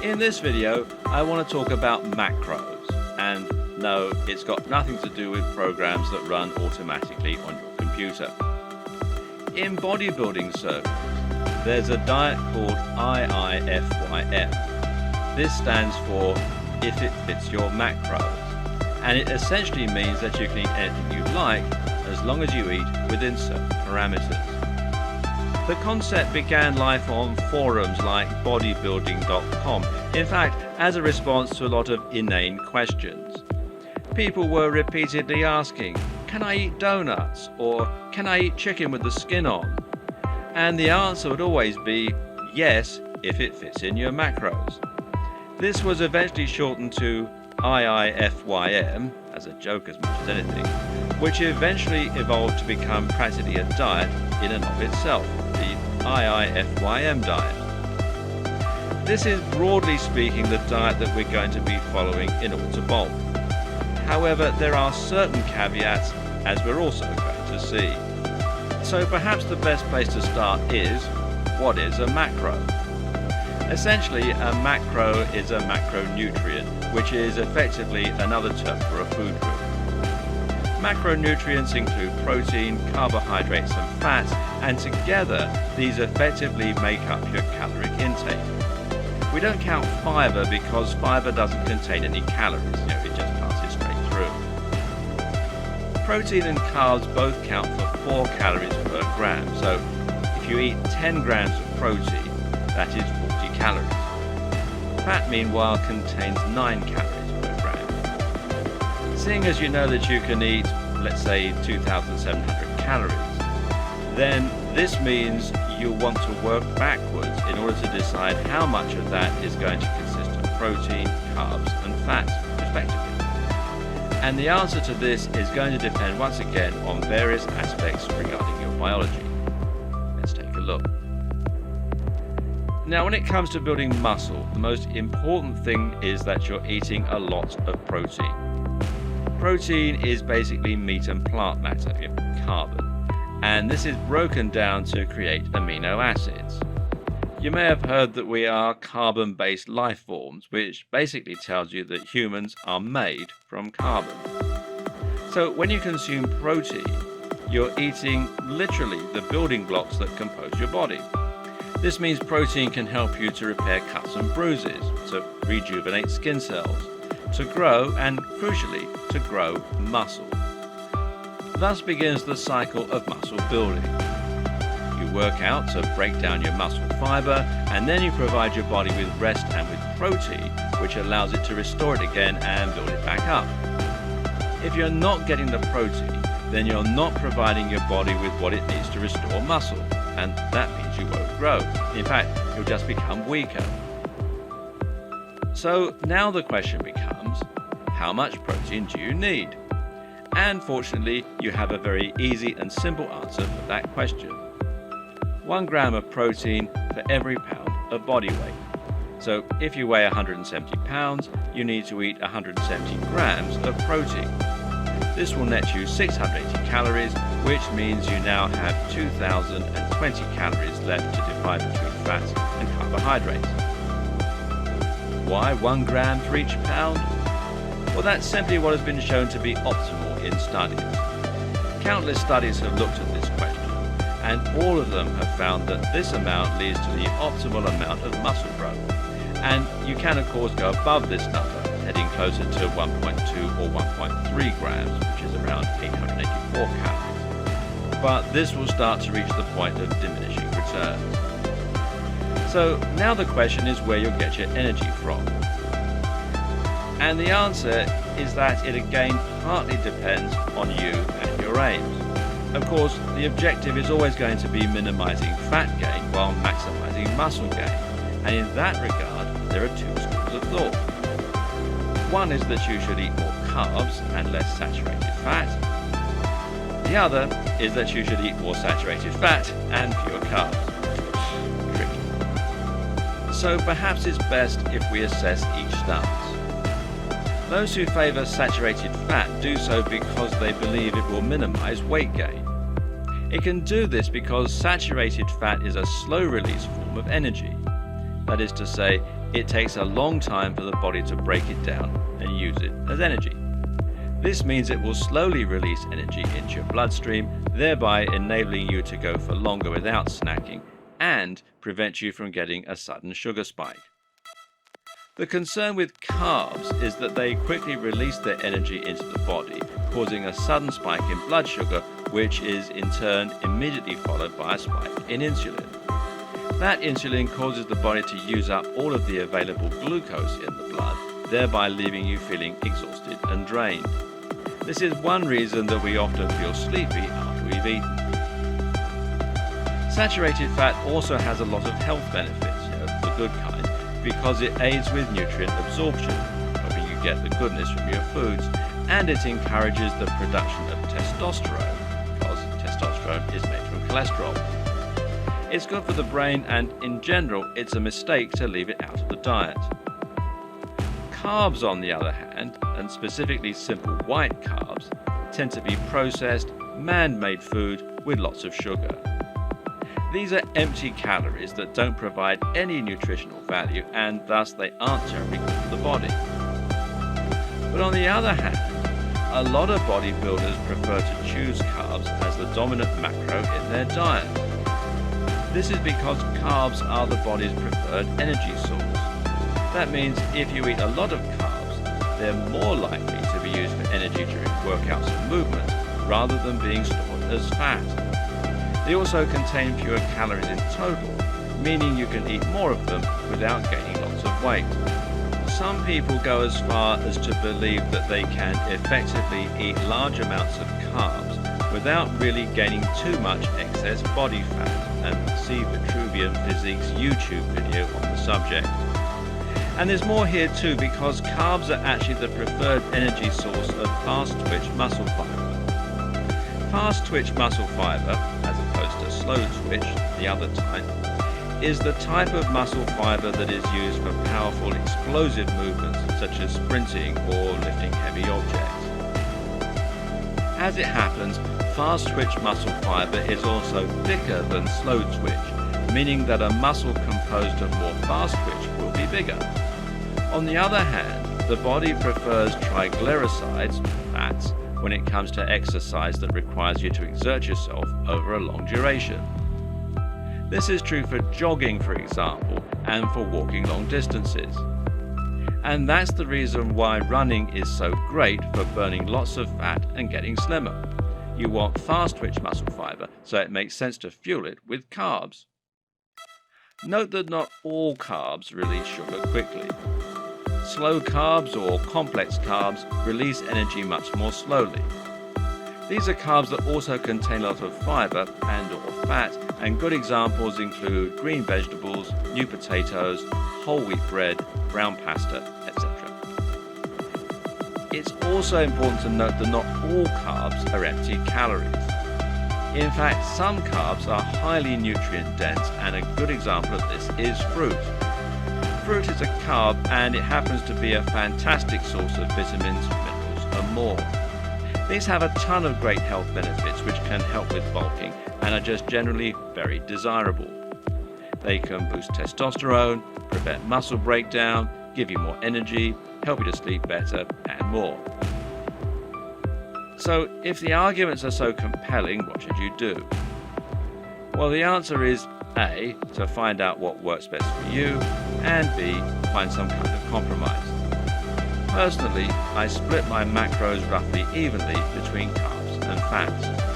In this video, I want to talk about macros, and no, it's got nothing to do with programs that run automatically on your computer. In bodybuilding circles, there's a diet called IIFYM. This stands for If It Fits Your Macros, and it essentially means that you can eat anything you like as long as you eat within certain parameters. The concept began life on forums like bodybuilding.com, in fact, as a response to a lot of inane questions. People were repeatedly asking, can I eat donuts? Or can I eat chicken with the skin on? And the answer would always be yes, if it fits in your macros. This was eventually shortened to IIFYM, as a joke as much as anything, which eventually evolved to become practically a diet in and of itself, the IIFYM diet. This is broadly speaking the diet that we're going to be following in order to bulk. However, there are certain caveats, as we're also going to see. So perhaps the best place to start is, what is a macro? Essentially, a macro is a macronutrient, which is effectively another term for a food group. Macronutrients include protein, carbohydrates and fats, and together these effectively make up your caloric intake. We don't count fiber because fiber doesn't contain any calories, it just passes straight through. Protein and carbs both count for 4 calories per gram, so if you eat 10 grams of protein, that is 40 calories. Fat, meanwhile, contains 9 calories per gram. Seeing as you know that you can eat, let's say, 2,700 calories, then this means you'll want to work backwards in order to decide how much of that is going to consist of protein, carbs and fats, respectively. And the answer to this is going to depend once again on various aspects regarding your biology. Let's take a look. Now, when it comes to building muscle, the most important thing is that you're eating a lot of protein. Protein is basically meat and plant matter, carbon, and this is broken down to create amino acids. You may have heard that we are carbon-based life forms, which basically tells you that humans are made from carbon. So when you consume protein, you're eating literally the building blocks that compose your body. This means protein can help you to repair cuts and bruises, to rejuvenate skin cells, to grow and, crucially, to grow muscle. Thus begins the cycle of muscle building. You work out to break down your muscle fiber, and then you provide your body with rest and with protein, which allows it to restore it again and build it back up. If you're not getting the protein, then you're not providing your body with what it needs to restore muscle, and that means you won't grow. In fact, you'll just become weaker. So now the question becomes, how much protein do you need? And fortunately, you have a very easy and simple answer for that question. 1 gram of protein for every pound of body weight. So if you weigh 170 pounds, you need to eat 170 grams of protein. This will net you 680 calories, which means you now have 2,020 calories left to divide between fats and carbohydrates. Why 1 gram for each pound? Well, that's simply what has been shown to be optimal in studies. Countless studies have looked at this question, and all of them have found that this amount leads to the optimal amount of muscle growth. And you can, of course, go above this number, heading closer to 1.2 or 1.3 grams, which is around 884 calories. But this will start to reach the point of diminishing returns. So now the question is where you'll get your energy from. And the answer is that it again partly depends on you and your aims. Of course, the objective is always going to be minimizing fat gain while maximizing muscle gain. And in that regard, there are 2 schools of thought. One is that you should eat more carbs and less saturated fat. The other is that you should eat more saturated fat and fewer carbs. Tricky. So perhaps it's best if we assess each stance. Those who favour saturated fat do so because they believe it will minimize weight gain. It can do this because saturated fat is a slow-release form of energy. That is to say, it takes a long time for the body to break it down and use it as energy. This means it will slowly release energy into your bloodstream, thereby enabling you to go for longer without snacking and prevent you from getting a sudden sugar spike. The concern with carbs is that they quickly release their energy into the body, causing a sudden spike in blood sugar, which is in turn immediately followed by a spike in insulin. That insulin causes the body to use up all of the available glucose in the blood, thereby leaving you feeling exhausted and drained. This is one reason that we often feel sleepy after we've eaten. Saturated fat also has a lot of health benefits, the good kind, because it aids with nutrient absorption, helping you get the goodness from your foods, and it encourages the production of testosterone, because testosterone is made from cholesterol. It's good for the brain, and in general, it's a mistake to leave it out of the diet. Carbs, on the other hand, and specifically simple white carbs, tend to be processed, man-made food with lots of sugar. These are empty calories that don't provide any nutritional value, and thus they aren't terribly good for the body. But on the other hand, a lot of bodybuilders prefer to choose carbs as the dominant macro in their diet. This is because carbs are the body's preferred energy source. That means if you eat a lot of carbs, they're more likely to be used for energy during workouts and movements, rather than being stored as fat. They also contain fewer calories in total, meaning you can eat more of them without gaining lots of weight. Some people go as far as to believe that they can effectively eat large amounts of carbs without really gaining too much excess body fat, and see Vitruvian Physique's YouTube video on the subject. And there's more here too, because carbs are actually the preferred energy source of fast-twitch muscle fiber. Fast-twitch muscle fiber, as opposed to slow-twitch, the other type, is the type of muscle fiber that is used for powerful explosive movements such as sprinting or lifting heavy objects. As it happens, fast-twitch muscle fiber is also thicker than slow-twitch, meaning that a muscle composed of more fast-twitch will be bigger. On the other hand, the body prefers triglycerides, fats, when it comes to exercise that requires you to exert yourself over a long duration. This is true for jogging, for example, and for walking long distances. And that's the reason why running is so great for burning lots of fat and getting slimmer. You want fast-twitch muscle fiber, so it makes sense to fuel it with carbs. Note that not all carbs release sugar quickly. Slow carbs or complex carbs release energy much more slowly. These are carbs that also contain a lot of fiber and or fat, and good examples include green vegetables, new potatoes, whole wheat bread, brown pasta, etc. It's also important to note that not all carbs are empty calories. In fact, some carbs are highly nutrient dense, and a good example of this is fruit. Fruit is a carb, and it happens to be a fantastic source of vitamins, minerals and more. These have a ton of great health benefits which can help with bulking and are just generally very desirable. They can boost testosterone, prevent muscle breakdown, give you more energy, help you to sleep better, and more. So, if the arguments are so compelling, what should you do? Well, the answer is A, to find out what works best for you, and B, find some kind of compromise. Personally, I split my macros roughly evenly between carbs and fats.